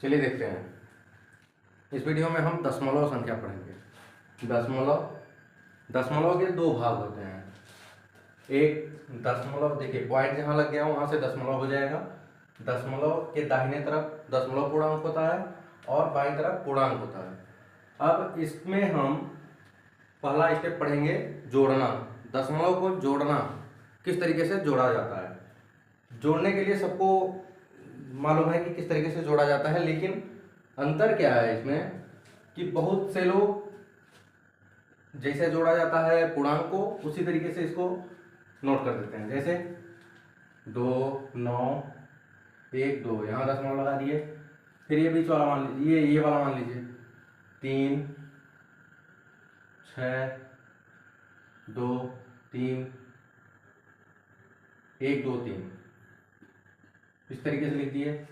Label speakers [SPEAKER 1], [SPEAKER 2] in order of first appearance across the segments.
[SPEAKER 1] चलिए देखते हैं। इस वीडियो में हम दशमलव संख्या पढ़ेंगे। दशमलव के दो भाग होते हैं। एक दशमलव, देखिए पॉइंट जहाँ लग गया वहाँ से दशमलव हो जाएगा। दशमलव के दाहिने तरफ दशमलव पूर्णांक होता है और बाईं तरफ पूर्णांक होता है। अब इसमें हम पहला स्टेप पढ़ेंगे, जोड़ना। दशमलव को जोड़ना, किस तरीके से जोड़ा जाता है। जोड़ने के लिए सबको मालूम है कि किस तरीके से जोड़ा जाता है, लेकिन अंतर क्या है इसमें कि बहुत से लोग जैसे जोड़ा जाता है पूर्णांक को उसी तरीके से इसको नोट कर देते हैं। जैसे 2 9 1 2, यहाँ दशमलव लगा दिए। फिर ये बीच वाला मान लीजिए, ये वाला मान लीजिए 3 6 2 3 1 2 3, इस तरीके से लिख दिए।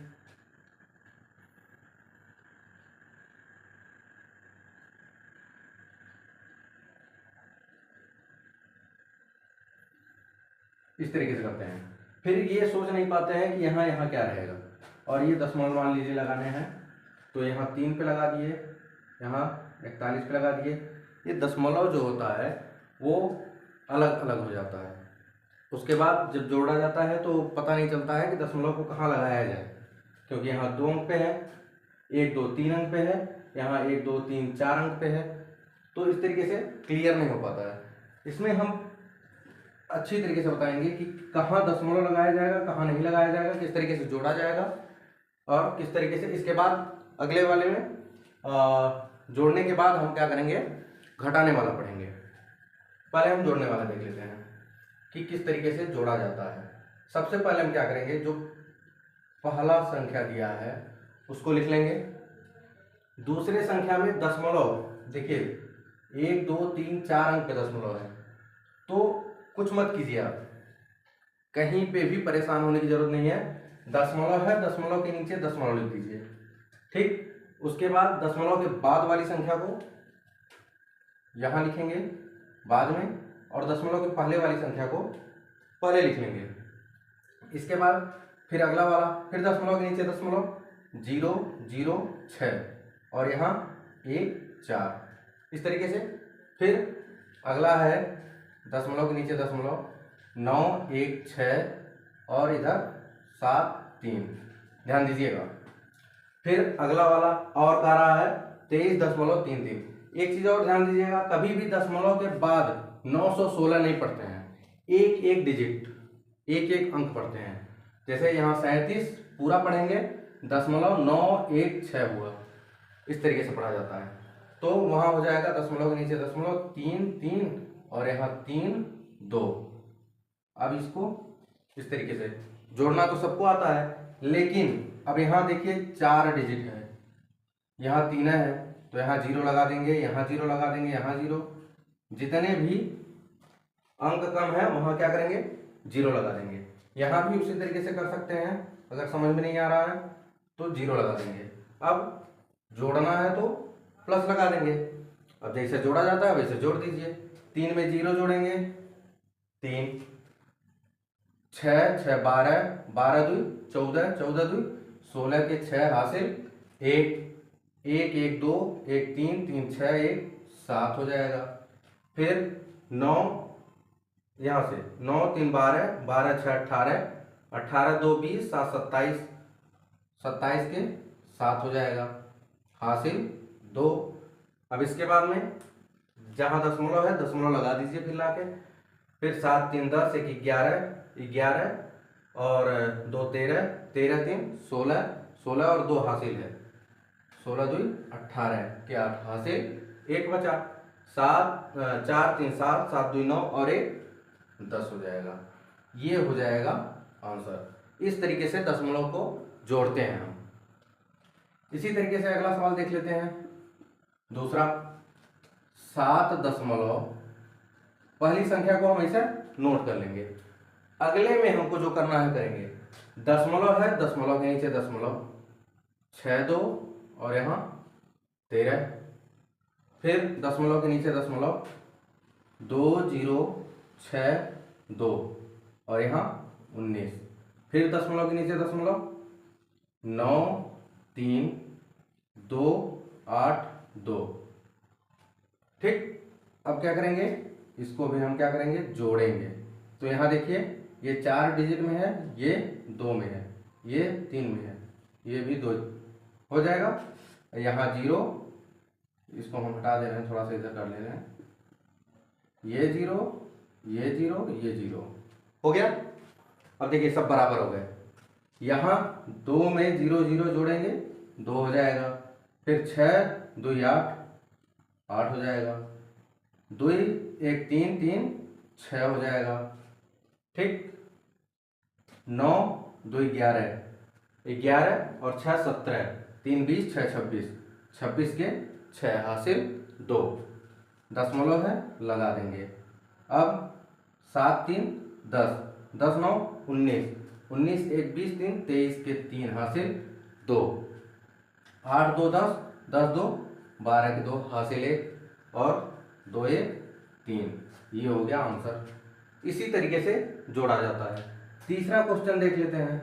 [SPEAKER 1] इस तरीके से करते हैं। फिर ये सोच नहीं पाते हैं कि यहाँ यहाँ क्या रहेगा, और ये दशमलव मान लीजिए लगाने हैं, तो यहाँ 3 पे लगा दिए, यहाँ 41 पे लगा दिए। ये दशमलव जो होता है वो अलग अलग हो जाता है। उसके बाद जब जोड़ा जाता है तो पता नहीं चलता है कि दशमलव को कहाँ लगाया जाए, क्योंकि यहाँ 2 अंक पे है, 1 2 3 अंक पे है, यहाँ 1 2 3 4 अंक पे है, तो इस तरीके से क्लियर नहीं हो पाता है। इसमें हम अच्छी तरीके से बताएंगे कि कहाँ दशमलव लगाया जाएगा, कहाँ नहीं लगाया जाएगा, किस तरीके से जोड़ा जाएगा और किस तरीके से। इसके बाद अगले वाले में जोड़ने के बाद हम क्या करेंगे, घटाने वाला पढ़ेंगे। पहले हम जोड़ने वाला देख लेते हैं कि किस तरीके से जोड़ा जाता है। सबसे पहले हम क्या करेंगे, जो पहला संख्या दिया है उसको लिख लेंगे। दूसरे संख्या में दशमलव, देखिए 1 2 3 4 अंक पे दशमलव है, तो कुछ मत कीजिए आप, कहीं पे भी परेशान होने की जरूरत नहीं है। दशमलव है, दशमलव के नीचे दशमलव लिख दीजिए, ठीक। उसके बाद दशमलव के बाद वाली संख्या को यहाँ लिखेंगे बाद में, और दशमलव के पहले वाली संख्या को पहले लिख लेंगे। इसके बाद फिर अगला वाला, फिर दशमलव के नीचे दशमलव 0 0 6 और यहाँ 1 4, इस तरीके से। फिर अगला है दशमलव के नीचे दशमलव 9 1 6 और इधर 7 3, ध्यान दीजिएगा। फिर अगला वाला और आ रहा है 23.33। एक चीज और ध्यान दीजिएगा, कभी भी दशमलव के बाद 916 नहीं पढ़ते हैं, एक एक डिजिट, एक एक अंक पढ़ते हैं। जैसे यहाँ 37 पूरा पढ़ेंगे, दशमलव 9 1 6 हुआ, इस तरीके से पढ़ा जाता है। तो वहाँ हो जाएगा दशमलव के नीचे दशमलव 3 3 और यहाँ 3 2। अब इसको इस तरीके से जोड़ना तो सबको आता है, लेकिन अब यहाँ देखिए 4 डिजिट है, यहाँ 3 है, तो यहाँ 0 लगा देंगे, यहाँ 0 लगा देंगे, यहाँ 0। जितने भी अंक कम है वहाँ क्या करेंगे, 0 लगा देंगे। यहाँ भी उसी तरीके से कर सकते हैं, अगर समझ में नहीं आ रहा है तो 0 लगा देंगे। अब जोड़ना है तो प्लस लगा देंगे। अब जैसे जोड़ा जाता है वैसे जोड़ दीजिए। 3 में 0 जोड़ेंगे, 3 6 6 12 12 2 14 14 2 16 के 6 हासिल, 1 1 1 2 1 3 3 6 1 7 हो जाएगा। फिर 9, यहाँ से 9 3 12 12 6 18 18 2 20 7 27 27 के 7 हो जाएगा, हासिल 2। अब इसके बाद में जहाँ दशमलव है दशमलव लगा दीजिए फिर लाके। फिर 7 3 10 1 11 11 और 2 13 13 3 16 16 और 2 हासिल है, 16 2 18 के 8 हासिल, 1 बचा। 7 4 3 7 7 2 9 और 1 10 हो जाएगा। ये हो जाएगा आंसर। इस तरीके से दशमलव को जोड़ते हैं हम। इसी तरीके से अगला सवाल देख लेते हैं। दूसरा 7 दशमलव, पहली संख्या को हम ऐसे नोट कर लेंगे। अगले में हमको जो करना है करेंगे, दशमलव है, दशमलव के नीचे दशमलव 6 2 और यहाँ 13, फिर दशमलव के नीचे दशमलव 2 0 6 2 और यहाँ 19, फिर दशमलव के नीचे दशमलव 9 3 2 8 2। ठीक, अब क्या करेंगे, इसको भी हम क्या करेंगे, जोड़ेंगे। तो यहाँ देखिए ये 4 डिजिट में है, ये 2 में है, ये 3 में है, ये भी 2 हो जाएगा। यहाँ 0, इसको हम हटा दे रहे हैं, थोड़ा सा इधर कर ले रहे हैं, ये 0 ये 0 ये 0 हो गया। अब देखिए सब बराबर हो गए। यहाँ 2 में 0 0 जोड़ेंगे, 2 हो जाएगा। फिर 6 2 8 8 हो जाएगा। 2 1 3 3 6 हो जाएगा। ठीक, 9 2 11 11 और 6 17, 3 20 6 26, 26 के 6 हासिल 2, दशमलव है लगा देंगे। अब 7 3 10, 10 9 19, 19 1 20 3 23 के 3 हासिल 2, 8 2 10, 10 2 12 के 2 हासिल 1 और 2 1 3। ये हो गया आंसर। इसी तरीके से जोड़ा जाता है। तीसरा क्वेश्चन देख लेते हैं।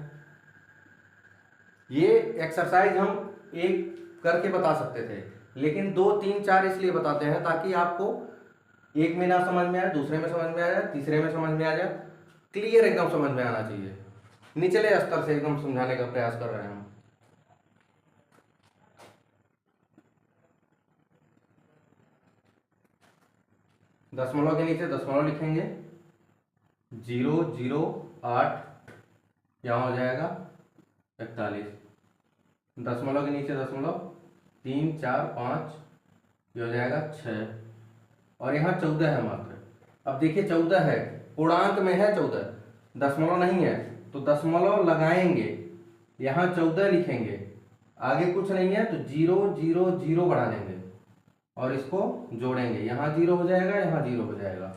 [SPEAKER 1] ये एक्सरसाइज हम एक करके बता सकते थे, लेकिन 2 3 4 इसलिए बताते हैं ताकि आपको एक में ना समझ में आए, दूसरे में समझ में आ जाए, तीसरे में समझ में आ जाए, क्लियर एकदम समझ में आना चाहिए। निचले स्तर से एकदम समझाने का प्रयास कर रहे हैं हम। दशमलव के नीचे दशमलव लिखेंगे, 0 0 8, यहाँ हो जाएगा 41। दशमलव के नीचे दशमलव, 3 4 5, ये हो जाएगा 6 और यहाँ 14 है मात्र। अब देखिए 14 है, पूर्णांक में है 14, दशमलव नहीं है, तो दशमलव लगाएंगे, यहाँ 14 लिखेंगे, आगे कुछ नहीं है तो 0 0 0 बढ़ा देंगे और इसको जोड़ेंगे, यहाँ 0 हो जाएगा, यहाँ 0 हो जाएगा।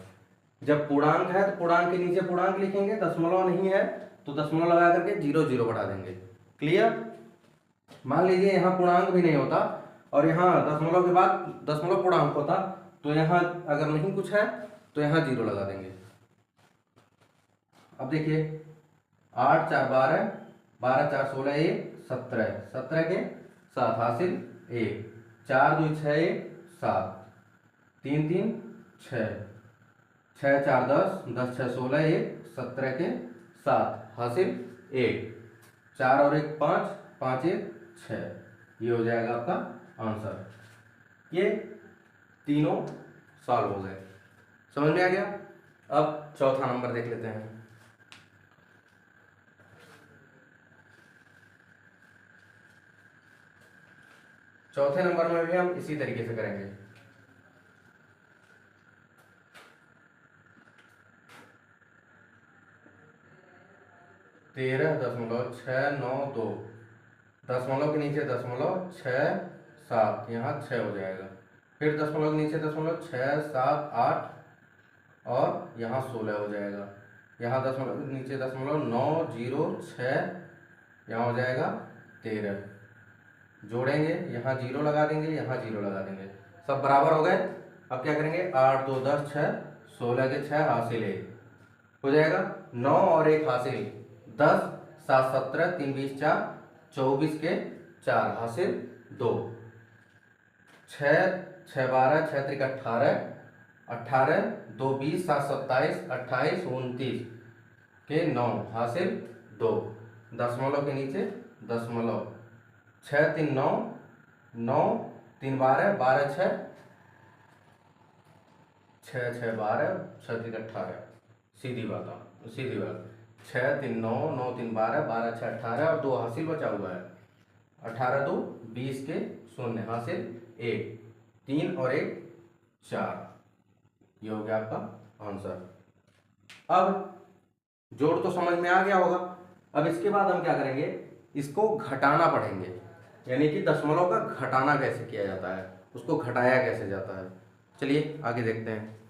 [SPEAKER 1] जब पूर्णांक है तो पूर्णांक के नीचे पूर्णांक लिखेंगे, दशमलव नहीं है तो दशमलव लगा करके 0 0 बढ़ा देंगे। क्लियर। मान लीजिए यहाँ पूर्णांक भी नहीं होता और यहाँ दशमलव के बाद दशमलव पूर्णांक होता, तो यहाँ अगर नहीं कुछ है तो यहाँ 0 लगा देंगे। अब देखिए 8 4 12, 12 4 16 1 17, 17 के 7 हासिल 1, 4 2 6 1 7, 3 3 6, 6 4 10, 10 6 16 1 17 के 7 हासिल 1, 4 और 1 5, 5 1 6। ये हो जाएगा आपका आंसर। ये तीनों सॉल्व हो गए। समझ में आ गया। अब चौथा नंबर देख लेते हैं। चौथे नंबर में भी हम इसी तरीके से करेंगे। तेरह दशमलव 6 9 2, दशमलव के नीचे दशमलव 6 7, यहाँ 6 हो जाएगा। फिर दशमलव के नीचे दशमलव 6 7 8 और यहाँ 16 हो जाएगा। यहाँ दशमलव के नीचे दशमलव 9 0 6, यहाँ हो जाएगा 13। जोड़ेंगे, यहाँ 0 लगा देंगे, यहाँ 0 लगा देंगे, सब बराबर हो गए। अब क्या करेंगे, 8 2 10 6, 16 के 6 हासिल 1 हो जाएगा। 9 और 1 हासिल 10, 7 17, 3 20 4, 24 के 4 हासिल 2, 6 6 12, 6 3 18, 18 2 20, 7 27, 28 29 के 9 हासिल 2, दशमलव के नीचे दशमलव, 6 3 9, 9 3 12, 12 6, 6 6 12, 6 3 18, सीधी बात, 6 3 9, 9 3 12, 12 6 18 और 2 हासिल बचा हुआ है। 18 2 20 के 0 हासिल 1, 3 और 1 4। ये हो गया आपका आंसर। अब जोड़ तो समझ में आ गया होगा। अब इसके बाद हम क्या करेंगे, इसको घटाना पढ़ेंगे, यानी कि दशमलव का घटाना कैसे किया जाता है, उसको घटाया कैसे जाता है। चलिए आगे देखते हैं।